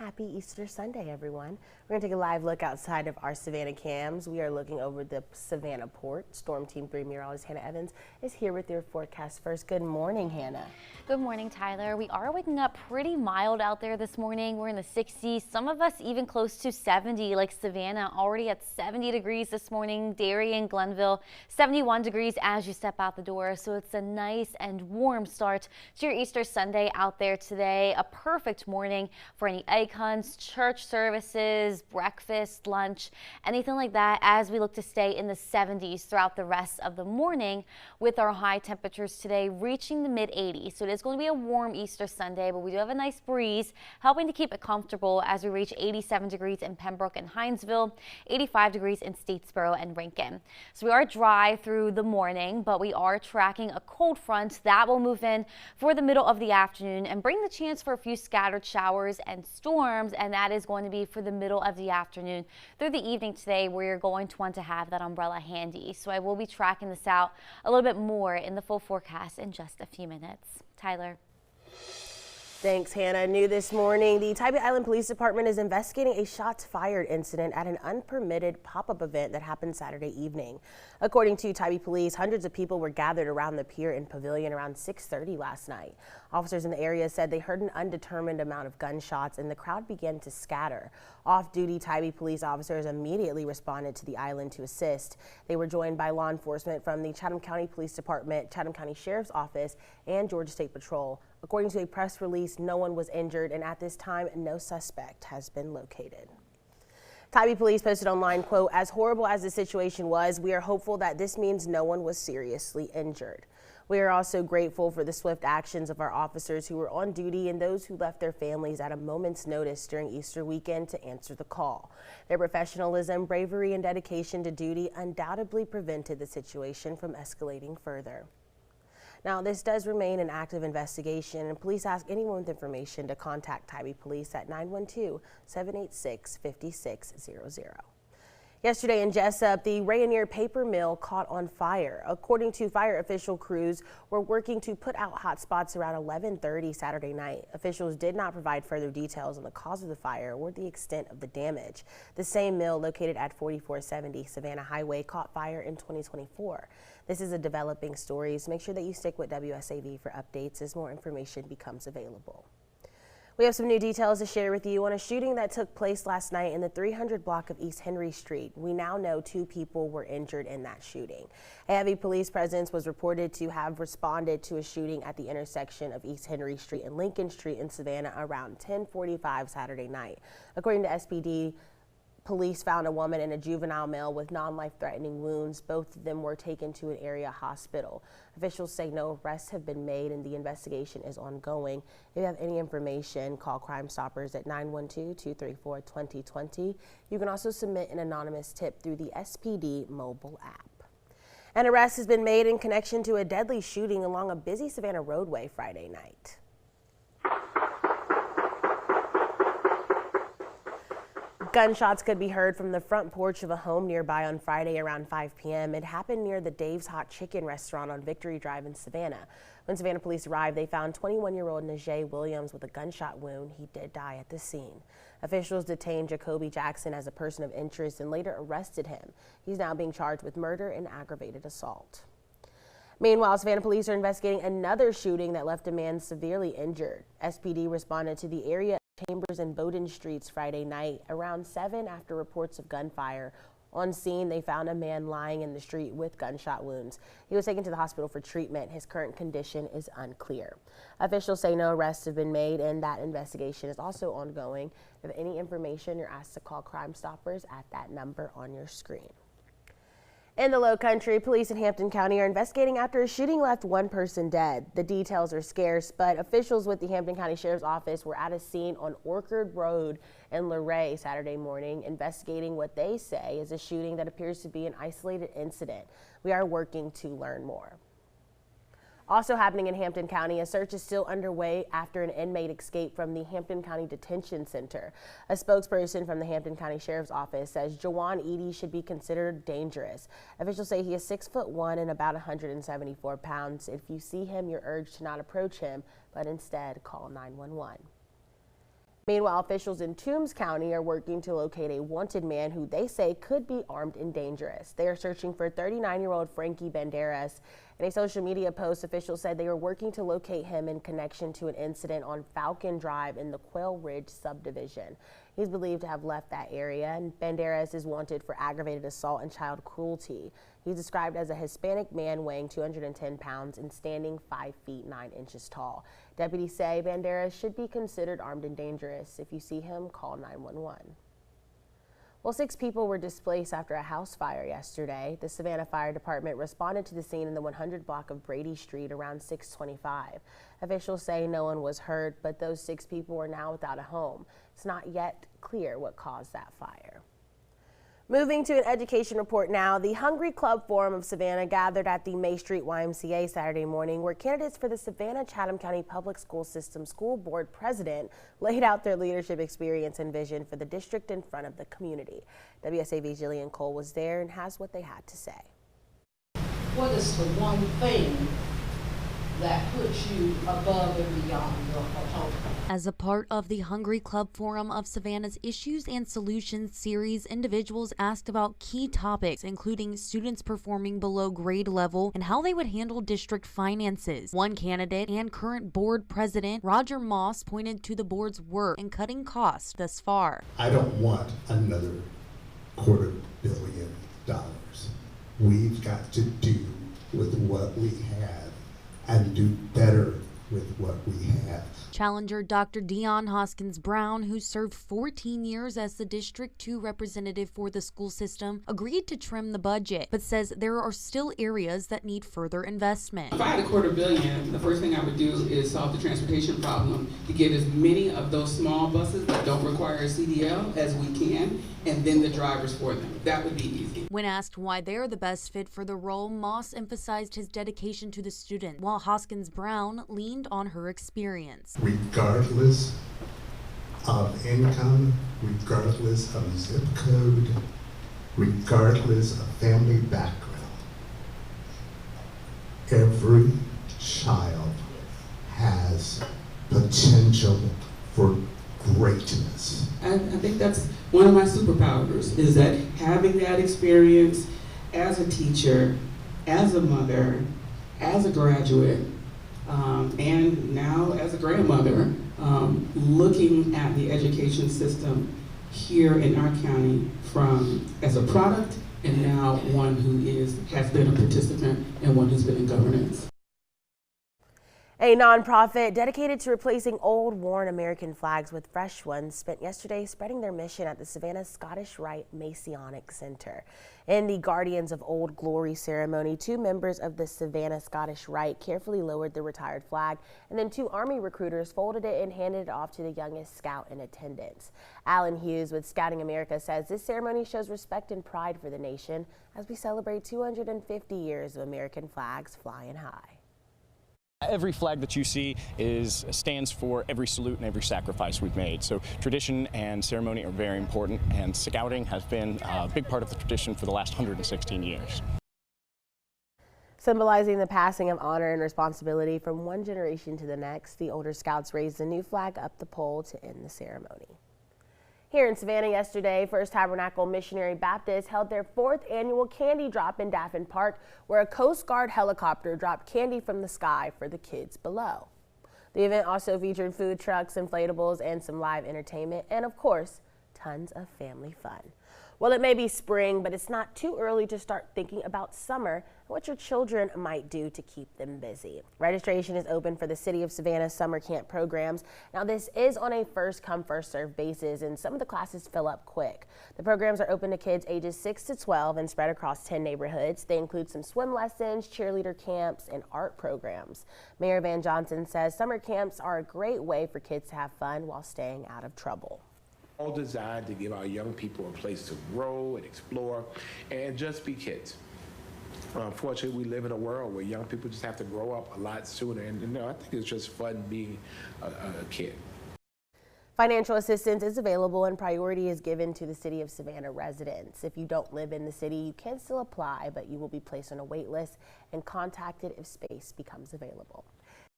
happy Easter Sunday, everyone. We're going to take a live look outside of our Savannah cams. We are looking over the Savannah port. Storm Team 3 meteorologist Hannah Evans is here with your forecast first. Good morning, Hannah. Good morning, Tyler. We are waking up pretty mild out there this morning. We're in the 60s, some of us even close to 70, like Savannah, already at 70 degrees this morning. Darien, Glenville, 71 degrees as you step out the door. So it's a nice and warm start to your Easter Sunday out there today. A perfect morning for any egg hunts, church services, breakfast, lunch, anything like that, as we look to stay in the 70s throughout the rest of the morning, with our high temperatures today reaching the mid 80s. So it is going to be a warm Easter Sunday, but we do have a nice breeze helping to keep it comfortable as we reach 87 degrees in Pembroke and Hinesville, 85 degrees in Statesboro and Rincon. So we are dry through the morning, but we are tracking a cold front that will move in for the middle of the afternoon and bring the chance for a few scattered showers and storms, and that is going to be for the middle of the afternoon through the evening today, where you're going to want to have that umbrella handy. So I will be tracking this out a little bit more in the full forecast in just a few minutes. Tyler. Thanks, Hannah. New this morning, the Tybee Island Police Department is investigating a shots fired incident at an unpermitted pop-up event that happened Saturday evening. According to Tybee Police, hundreds of people were gathered around the pier and pavilion around 6:30 last night. Officers in the area said they heard an undetermined amount of gunshots and the crowd began to scatter. Off-duty Tybee police officers immediately responded to the island to assist. They were joined by law enforcement from the Chatham County Police Department, Chatham County Sheriff's Office, and Georgia State Patrol. According to a press release, no one was injured, and at this time, no suspect has been located. Tybee Police posted online, quote, "As horrible as the situation was, we are hopeful that this means no one was seriously injured. We are also grateful for the swift actions of our officers who were on duty and those who left their families at a moment's notice during Easter weekend to answer the call. Their professionalism, bravery, and dedication to duty undoubtedly prevented the situation from escalating further." Now, this does remain an active investigation, and police ask anyone with information to contact Tybee Police at 912-786-5600. Yesterday in Jessup, the Rayonier paper mill caught on fire. According to fire official, crews were working to put out hot spots around 11:30 Saturday night. Officials did not provide further details on the cause of the fire or the extent of the damage. The same mill, located at 4470 Savannah Highway, caught fire in 2024. This is a developing story, so make sure that you stick with WSAV for updates as more information becomes available. We have some new details to share with you on a shooting that took place last night in the 300 block of East Henry Street. We now know 2 people were injured in that shooting. A heavy police presence was reported to have responded to a shooting at the intersection of East Henry Street and Lincoln Street in Savannah around 10:45 Saturday night. According to SPD, police found a woman and a juvenile male with non-life-threatening wounds. Both of them were taken to an area hospital. Officials say no arrests have been made and the investigation is ongoing. If you have any information, call Crime Stoppers at 912-234-2020. You can also submit an anonymous tip through the SPD mobile app. An arrest has been made in connection to a deadly shooting along a busy Savannah roadway Friday night. Gunshots could be heard from the front porch of a home nearby on Friday around 5 p.m. It happened near the Dave's Hot Chicken restaurant on Victory Drive in Savannah. When Savannah police arrived, they found 21-year-old Najee Williams with a gunshot wound. He did die at the scene. Officials detained Jacoby Jackson as a person of interest and later arrested him. He's now being charged with murder and aggravated assault. Meanwhile, Savannah police are investigating another shooting that left a man severely injured. SPD responded to the area Chambers and Bowdoin Streets Friday night around 7 after reports of gunfire. On scene, they found a man lying in the street with gunshot wounds. He was taken to the hospital for treatment. His current condition is unclear. Officials say no arrests have been made and that investigation is also ongoing. If you have any information, you're asked to call Crime Stoppers at that number on your screen. In the Low Country, police in Hampton County are investigating after a shooting left one person dead. The details are scarce, but officials with the Hampton County Sheriff's Office were at a scene on Orchard Road in Luray Saturday morning, investigating what they say is a shooting that appears to be an isolated incident. We are working to learn more. Also happening in Hampton County, a search is still underway after an inmate escaped from the Hampton County Detention Center. A spokesperson from the Hampton County Sheriff's Office says Jawan Edie should be considered dangerous. Officials say he is 6'1" and about 174 pounds. If you see him, you're urged to not approach him, but instead call 911. Meanwhile, officials in Toombs County are working to locate a wanted man who they say could be armed and dangerous. They are searching for 39-year-old Frankie Banderas. In a social media post, officials said they were working to locate him in connection to an incident on Falcon Drive in the Quail Ridge subdivision. He's believed to have left that area, and Banderas is wanted for aggravated assault and child cruelty. He's described as a Hispanic man weighing 210 pounds and standing 5 feet 9 inches tall. Deputies say Banderas should be considered armed and dangerous. If you see him, call 911. Well, 6 people were displaced after a house fire yesterday. The Savannah Fire Department responded to the scene in the 100 block of Brady Street around 6:25. Officials say no one was hurt, but those 6 people are now without a home. It's not yet clear what caused that fire. Moving to an education report now, the Hungry Club Forum of Savannah gathered at the May Street YMCA Saturday morning, where candidates for the Savannah-Chatham County Public School System School Board President laid out their leadership experience and vision for the district in front of the community. WSAV Jillian Cole was there and has what they had to say. What is the one thing that puts you above and beyond your opponent? As a part of the Hungry Club Forum of Savannah's Issues and Solutions series, individuals asked about key topics, including students performing below grade level and how they would handle district finances. One candidate and current board president, Roger Moss, pointed to the board's work in cutting costs thus far. I don't want another $250 million. We've got to do with what we have and do better with what we have. Challenger Dr. Dion Hoskins Brown, who served 14 years as the District 2 representative for the school system, agreed to trim the budget, but says there are still areas that need further investment. If I had $250 million, the first thing I would do is solve the transportation problem to get as many of those small buses that don't require a CDL as we can, and then the drivers for them. That would be easy. When asked why they're the best fit for the role, Moss emphasized his dedication to the student, while Hoskins Brown leaned on her experience. Regardless of income, regardless of zip code, regardless of family background, every child has potential for greatness. I think that's one of my superpowers, is that having that experience as a teacher, as a mother, as a graduate, and now as a grandmother, looking at the education system here in our county as a product, and now one who has been a participant and one who's been in governance. A nonprofit dedicated to replacing old, worn American flags with fresh ones spent yesterday spreading their mission at the Savannah Scottish Rite Masonic Center. In the Guardians of Old Glory ceremony, 2 members of the Savannah Scottish Rite carefully lowered the retired flag, and then 2 Army recruiters folded it and handed it off to the youngest scout in attendance. Alan Hughes with Scouting America says this ceremony shows respect and pride for the nation as we celebrate 250 years of American flags flying high. Every flag that you see stands for every salute and every sacrifice we've made. So tradition and ceremony are very important, and scouting has been a big part of the tradition for the last 116 years. Symbolizing the passing of honor and responsibility from one generation to the next, the older scouts raised the new flag up the pole to end the ceremony. Here in Savannah yesterday, First Tabernacle Missionary Baptist held their 4th annual candy drop in Daffin Park, where a Coast Guard helicopter dropped candy from the sky for the kids below. The event also featured food trucks, inflatables, and some live entertainment, and of course, tons of family fun. Well, it may be spring, but it's not too early to start thinking about summer and what your children might do to keep them busy. Registration is open for the City of Savannah summer camp programs. Now, this is on a first-come, first-served basis, and some of the classes fill up quick. The programs are open to kids ages 6 to 12 and spread across 10 neighborhoods. They include some swim lessons, cheerleader camps, and art programs. Mayor Van Johnson says summer camps are a great way for kids to have fun while staying out of trouble. All designed to give our young people a place to grow and explore and just be kids. Unfortunately, we live in a world where young people just have to grow up a lot sooner, and I think it's just fun being a kid. Financial assistance is available and priority is given to the City of Savannah residents. If you don't live in the city, you can still apply, but you will be placed on a wait list and contacted if space becomes available.